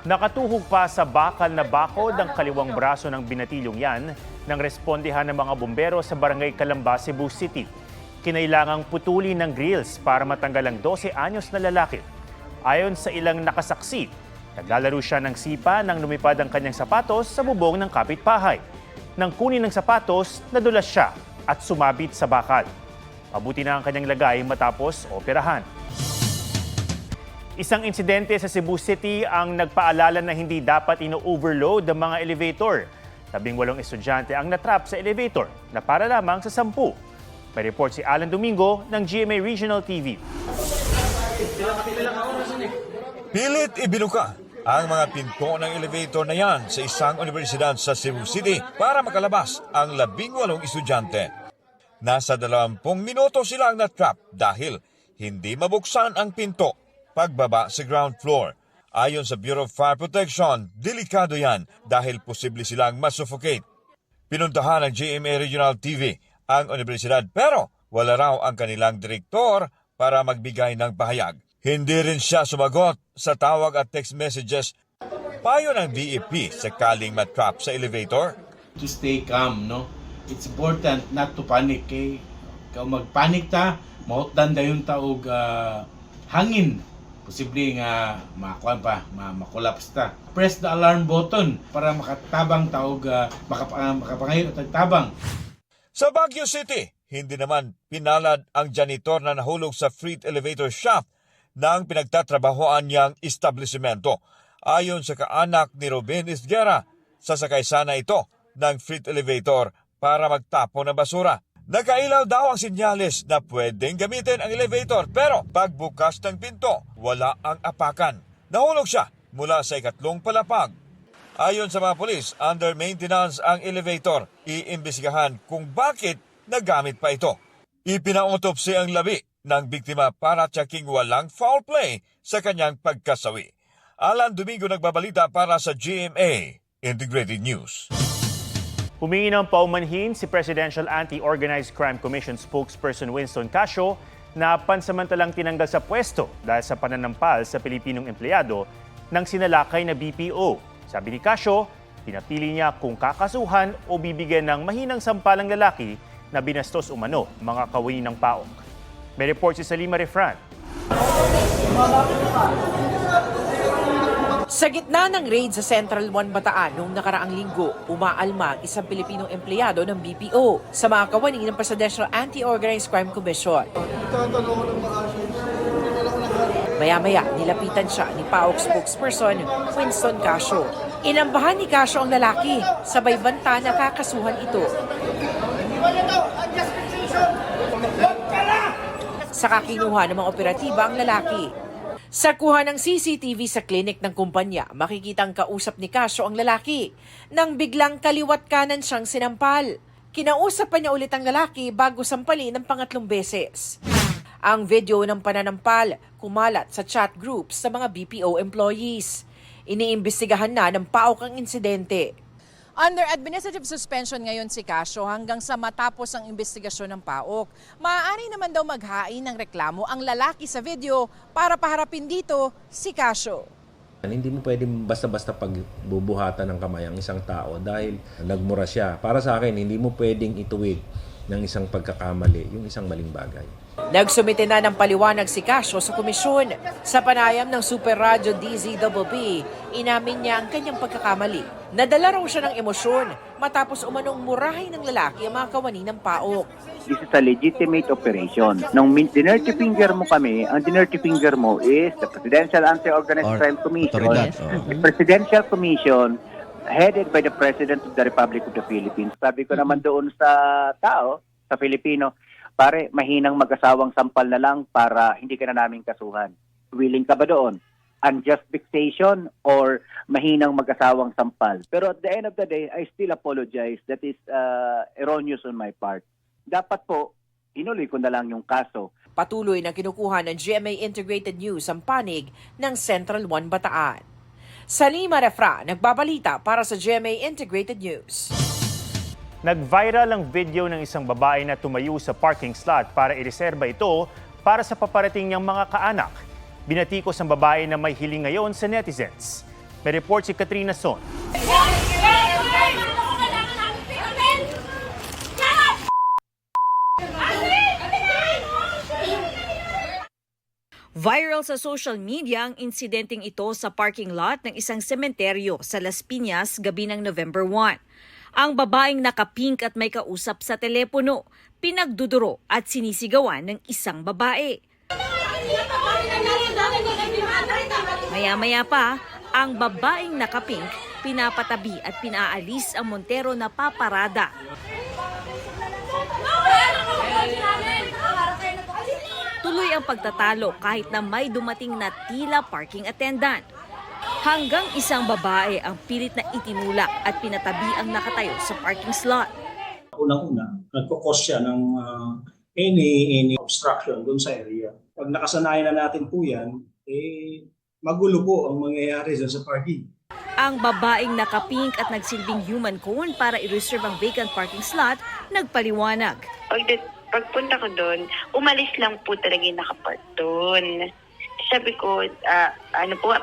Nakatuhog pa sa bakal na bakod ang kaliwang braso ng binatilyong yan nang respondihan ng mga bumbero sa barangay Calamba, Cebu City. Kinailangang putulin ng grills para matanggal ang 12 anyos na lalaki. Ayon sa ilang nakasaksi, naglalaro siya ng sipa nang lumipad ang kanyang sapatos sa bubong ng kapitbahay. Nang kunin ng sapatos, nadulas siya at sumabit sa bakal. Mabuti na ang kanyang lagay matapos operahan. Isang insidente sa Cebu City ang nagpaalala na hindi dapat ino-overload ang mga elevator. 18 estudyante ang natrap sa elevator na para lamang sa 10. May report si Alan Domingo ng GMA Regional TV. Pilit ibinuka ang mga pinto ng elevator na yan sa isang universidad sa Cebu City para makalabas ang 18 estudyante. Nasa 20 minuto sila ang natrap dahil hindi mabuksan ang pinto pagbaba sa ground floor. Ayon sa Bureau of Fire Protection, delikado yan dahil posible silang masuffocate. Pinuntahan ng GMA Regional TV ang universidad pero wala raw ang kanilang direktor para magbigay ng pahayag. Hindi rin siya sumagot sa tawag at text messages. Payo ng DEP sakaling matrap sa elevator. To stay calm, no? It's important not to panic, eh? Kung magpanik ta, mahutdan dayon taog hangin. Posible nga makulaps ta. Press the alarm button para makatabang taog makapangayon at tabang. Sa Baguio City, hindi naman pinalad ang janitor na nahulog sa freight elevator shaft ng pinagtatrabahoan niyang establishmento. Ayon sa kaanak ni Ruben Isguera, sasakay sana ito ng freight elevator para magtapon ng basura. Nakailaw daw ang sinyales na pwedeng gamitin ang elevator pero pagbukas ng pinto, wala ang apakan. Nahulog siya mula sa ikatlong palapag. Ayon sa mga pulis, under maintenance ang elevator. Iimbestigahan kung bakit nagamit pa ito. Ipinautopsy ang labi ng biktima para tsaking walang foul play sa kanyang pagkasawi. Alan Domingo nagbabalita para sa GMA Integrated News. Humingi ng paumanhin si Presidential Anti-Organized Crime Commission spokesperson Winston Casio na pansamantalang tinanggal sa pwesto dahil sa pananampal sa Pilipinong empleyado ng sinalakay na BPO. Sabi ni Casio, pinapili niya kung kakasuhan o bibigyan ng mahinang sampalang lalaki na binastos umano mga kawani ng PAOK. May report si Salima Refran. Sa gitna ng raid sa Central 1 Bataan noong nakaraang linggo, umaalma ang isang Pilipinong empleyado ng BPO sa mga kawani ng Presidential Anti-Organized Crime Commission. Maya-maya, nilapitan siya ni PAOK spokesperson Winston Casio. Inambahan ni Casio ang lalaki, sabay banta na kakasuhan ito. Sa kakinuha ng mga operatiba ang lalaki. Sa kuha ng CCTV sa klinik ng kumpanya, makikitang kausap ni Casio ang lalaki nang biglang kaliwat kanan siyang sinampal. Kinausap pa niya ulit ang lalaki bago sampalin ng pangatlong beses. Ang video ng pananampal kumalat sa chat groups sa mga BPO employees. Iniimbestigahan na ng PAOK ang insidente. Under administrative suspension ngayon si Casio hanggang sa matapos ang investigasyon ng PAOK. Maaari naman daw maghain ng reklamo ang lalaki sa video para paharapin dito si Casio. Hindi mo pwedeng basta-basta pagbubuhatan ng kamay ang isang tao dahil nagmura siya. Para sa akin, hindi mo pwedeng ituwid ng isang pagkakamali yung isang maling bagay. Nagsumite na ng paliwanag si Casio sa komisyon. Sa panayam ng Super Radyo DZBB, inamin niya ang kanyang pagkakamali. Nadala raw siya ng emosyon matapos umanong murahin ng lalaki ang mga kawani ng PAOK. This is a legitimate operation. Nung dinirty finger mo kami, ang dinirty finger mo is the Presidential Anti-Organized Crime Commission. The Presidential Commission headed by the President of the Republic of the Philippines. Sabi ko naman doon sa tao, sa Filipino, pare, mahinang mag-asawang sampal na lang para hindi ka na namin kasuhan. Willing ka ba doon? Unjust fixation or mahinang mag-asawang sampal? Pero at the end of the day, I still apologize. That is erroneous on my part. Dapat po, inuloy ko na lang yung kaso. Patuloy na kinukuha ng GMA Integrated News ang panig ng Central 1 Bataan. Salima Refra, nagbabalita para sa GMA Integrated News. Nag-viral ang video ng isang babae na tumayo sa parking slot para ireserba ito para sa paparating niyang mga kaanak. Binatikos ang babae na may hiling ngayon sa netizens. May report si Katrina Son. Viral sa social media ang insidenteng ito sa parking lot ng isang sementeryo sa Las Piñas gabi ng November 1. Ang babaeng nakapink at may kausap sa telepono, pinagduduro at sinisigawan ng isang babae. Maya-maya pa, ang babaeng nakapink, pinapatabi at pinaalis ang Montero na paparada. Tuloy ang pagtatalo kahit na may dumating na tila parking attendant. Hanggang isang babae ang pilit na itinulak at pinatabi ang nakatayo sa parking slot. Unang-una, nagkukos siya ng any obstruction doon sa area. Pag nakasanayan na natin po yan, magulo po ang mangyayari dyan sa parking. Ang babaeng nakapink at nagsilbing human cone para i-reserve ang vacant parking slot, nagpaliwanag. Pagpunta ko doon, umalis lang po talaga yung nakapark doon. Sabi ko,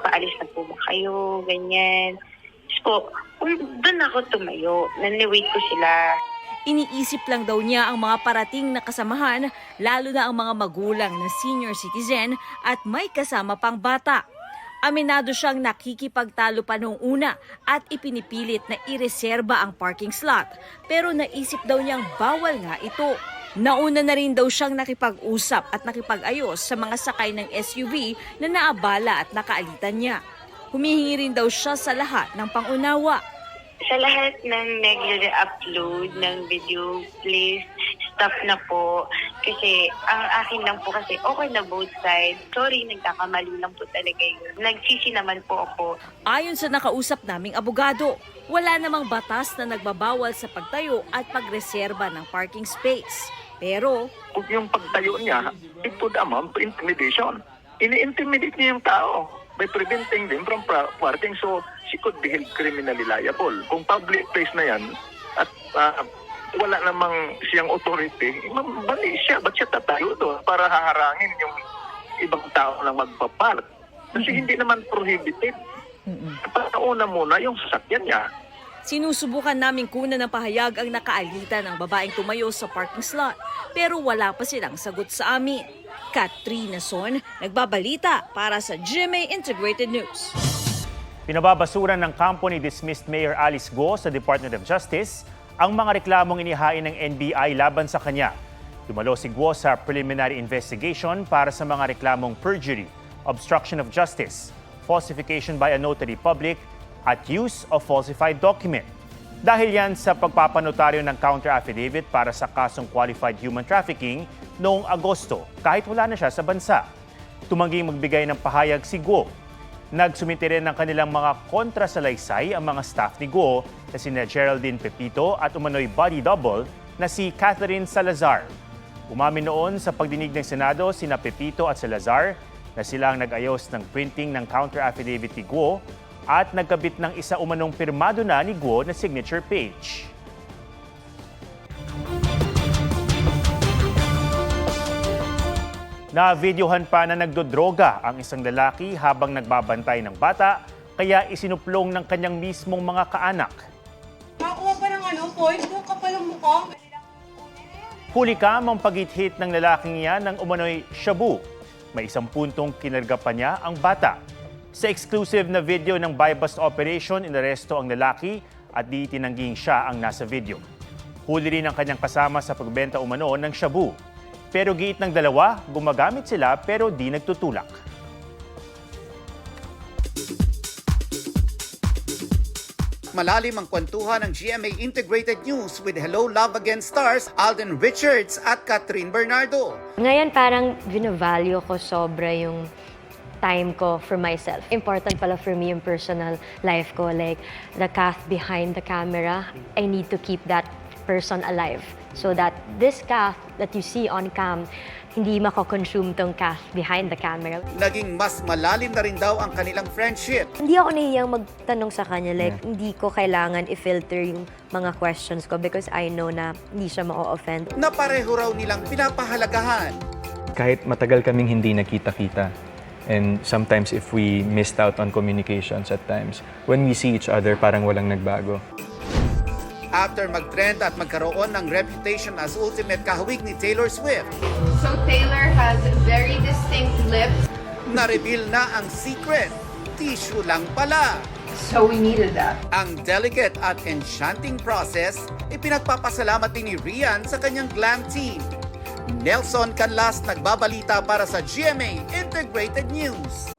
paalis na po ba kayo, ganyan. So, doon ako tumayo, naniwait ko sila. Iniisip lang daw niya ang mga parating na kasamahan, lalo na ang mga magulang na senior citizen at may kasama pang bata. Aminado siyang nakikipagtalo pa noong una at ipinipilit na ireserba ang parking slot, pero naisip daw niyang bawal nga ito. Nauna na rin daw siyang nakipag-usap at nakipag-ayos sa mga sakay ng SUV na naabala at nakaalitan niya. Humihingi rin daw siya sa lahat ng pangunawa. Sa lahat ng nag-upload ng video, please stop na po. Kasi ang akin lang po kasi okay na both sides. Sorry, nagkakamali lang po talaga yun. Nagsisi naman po ako. Ayon sa nakausap naming abogado, wala namang batas na nagbabawal sa pagtayo at pagreserba ng parking space. Pero yung pagtayo niya, it would amount to intimidation. Ini-intimidate niya yung tao by preventing them from parking, so she could be held criminally liable. Kung public place na yan at wala namang siyang authority, mali siya. Ba't siya tatayo doon para haharangin yung ibang tao na magpapark? Kasi hindi naman prohibited. Pagkauna muna yung sasakyan niya. sinusubukan naming kunan ng pahayag ang nakaalitan ng babaeng tumayo sa parking slot, pero wala pa silang sagot sa amin. Katrina Son, nagbabalita para sa GMA Integrated News. Pinababasuran ng kampo ni dismissed Mayor Alice Go sa Department of Justice ang mga reklamong inihain ng NBI laban sa kanya. Dumalo si Guo sa preliminary investigation para sa mga reklamong perjury, obstruction of justice, falsification by a notary public, at use of falsified document. Dahil yan sa pagpapanotaryo ng counter-affidavit para sa kasong qualified human trafficking noong Agosto, kahit wala na siya sa bansa. Tumangging magbigay ng pahayag si Guo. Nagsumite rin ng kanilang mga kontrasalaysay ang mga staff ni Guo na sina Geraldine Pepito at umano'y body double na si Catherine Salazar. Umamin noon sa pagdinig ng Senado sina Pepito at Salazar na sila ang nag-ayos ng printing ng counter-affidavit ni Guo at nagkabit ng isa umanong pirmado na ni Guo na signature page. Na-videohan pa na nagdodroga ang isang lalaki habang nagbabantay ng bata, kaya isinuplong ng kanyang mismong mga kaanak. Makakuha pa ng point, doon ka pa ng mukha. Huli ka ang pag-hit ng lalaking yan ng umano'y shabu. May isang puntong kinarga pa niya ang bata. Sa exclusive na video ng buy-bust operation, inaresto ang lalaki at di tinangging siya ang nasa video. Huli rin ang kanyang kasama sa pagbenta umano ng shabu. Pero giit ng dalawa, gumagamit sila pero di nagtutulak. Malalim ang kwentuhan ng GMA Integrated News with Hello Love Again stars Alden Richards at Catherine Bernardo. Ngayon parang vino-value ko sobra yung time ko for myself. Important pala for me yung personal life ko. Like the Kath behind the camera, I need to keep that person alive. So that this Kath that you see on cam, hindi mako-consume tong Kath behind the camera. Naging mas malalim na rin daw ang kanilang friendship. Hindi ako nahihiyang magtanong sa kanya. Like, hindi ko kailangan i-filter yung mga questions ko because I know na hindi siya ma-offend. Na pareho raw nilang pinapahalagahan. Kahit matagal kaming hindi nakita-kita, And sometimes if we missed out on communications at times, when we see each other, parang walang nagbago. After mag-trend at magkaroon ng reputation as ultimate kahawig ni Taylor Swift, So Taylor has very distinct lips. na-reveal na ang secret. Tissue lang pala. So we needed that. Ang delicate at enchanting process, ipinagpapasalamat din ni Rian sa kanyang glam team. Nelson Canlas nagbabalita para sa GMA Integrated News.